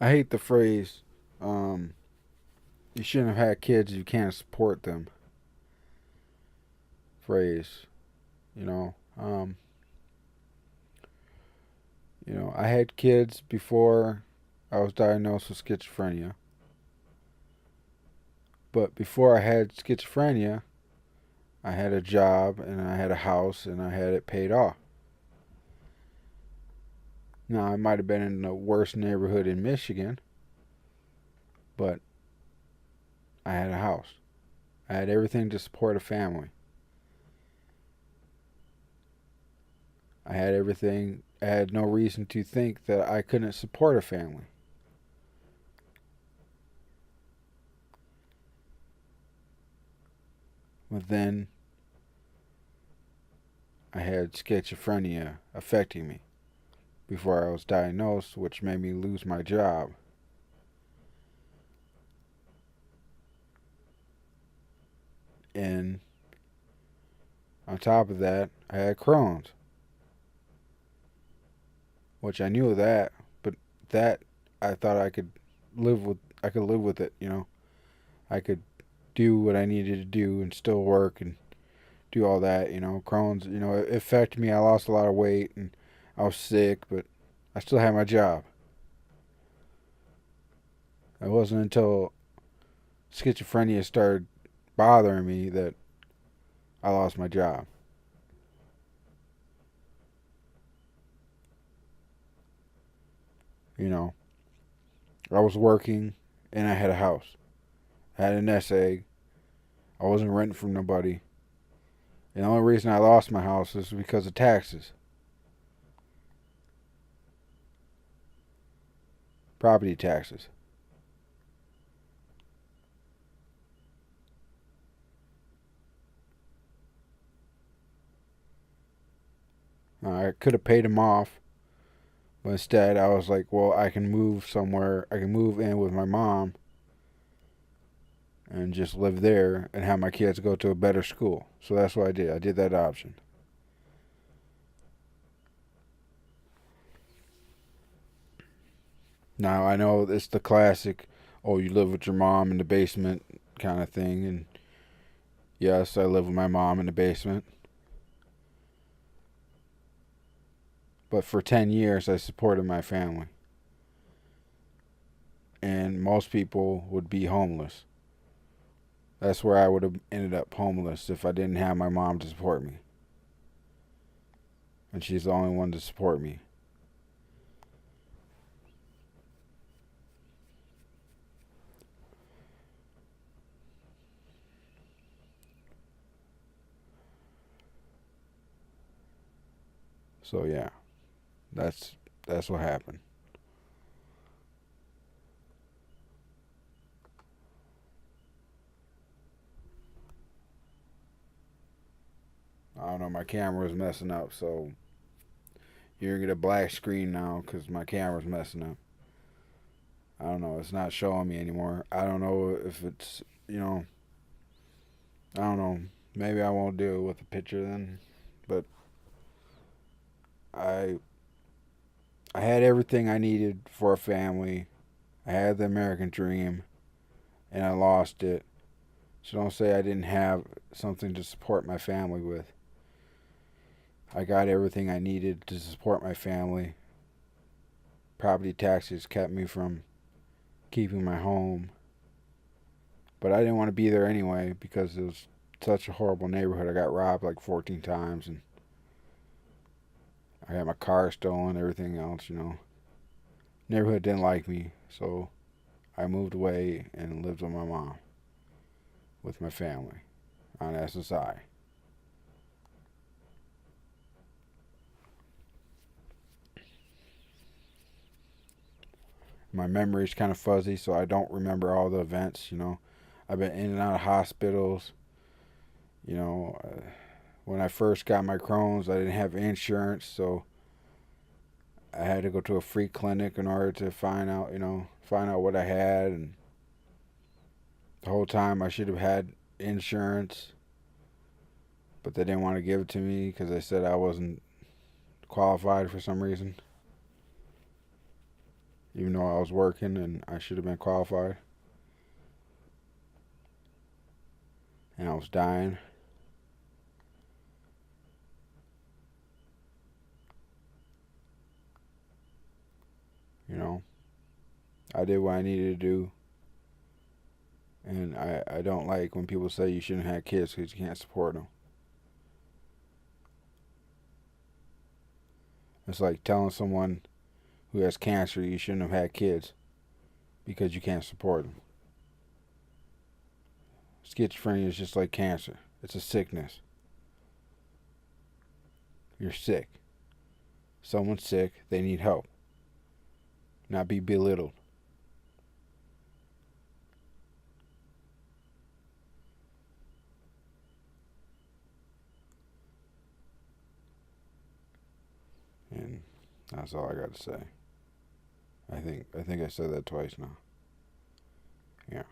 I hate the phrase, um, you shouldn't have had kids if you can't support them. Phrase, you know. I had kids before I was diagnosed with schizophrenia. But before I had schizophrenia, I had a job and I had a house and I had it paid off. Now, I might have been in the worst neighborhood in Michigan, but I had a house. I had everything to support a family. I had everything. I had no reason to think that I couldn't support a family. But then I had schizophrenia affecting me before I was diagnosed, which made me lose my job. And on top of that, I had Crohn's, which I knew of that, but that I thought I could live with. I could live with it. I could do what I needed to do and still work and do all that. Crohn's, it affected me. I lost a lot of weight and I was sick, but I still had my job. It wasn't until schizophrenia started bothering me that I lost my job. You know, I was working and I had a house. I had a nest egg. I wasn't renting from nobody. And the only reason I lost my house is because of taxes, property taxes. I could have paid them off, but instead I was like, well, I can move somewhere. I can move in with my mom and just live there and have my kids go to a better school. So that's what I did. I did that option. Now I know it's the classic, oh, you live with your mom in the basement kind of thing. And yes, I live with my mom in the basement. But for 10 years, I supported my family. And most people would be homeless. That's where I would have ended up homeless if I didn't have my mom to support me. And she's the only one to support me. So yeah, that's that's what happened. I don't know, my camera was messing up, so you're gonna get a black screen now because my camera's messing up. I don't know, it's not showing me anymore. I don't know if I don't know. Maybe I won't do it with a picture then. But I I had everything I needed for a family. I had the American dream, and I lost it. So don't say I didn't have something to support my family with. I got everything I needed to support my family. Property taxes kept me from keeping my home, but I didn't want to be there anyway because it was such a horrible neighborhood. I got robbed like 14 times, and I had my car stolen, everything else. Neighborhood didn't like me, so I moved away and lived with my mom, with my family on SSI. My memory's kind of fuzzy, so I don't remember all the events. I've been in and out of hospitals. You know, when I first got my Crohn's, I didn't have insurance, so I had to go to a free clinic in order to find out what I had. And the whole time I should have had insurance, but they didn't want to give it to me because they said I wasn't qualified for some reason. even though I was working and I should have been qualified, and I was dying. You know, I did what I needed to do, and I don't like when people say you shouldn't have kids because you can't support them. It's like telling someone who has cancer you shouldn't have had kids because you can't support them. Schizophrenia is just like cancer. It's a sickness. You're sick. Someone's sick, they need help, not be belittled. And that's all I got to say. I think I said that twice now. Yeah.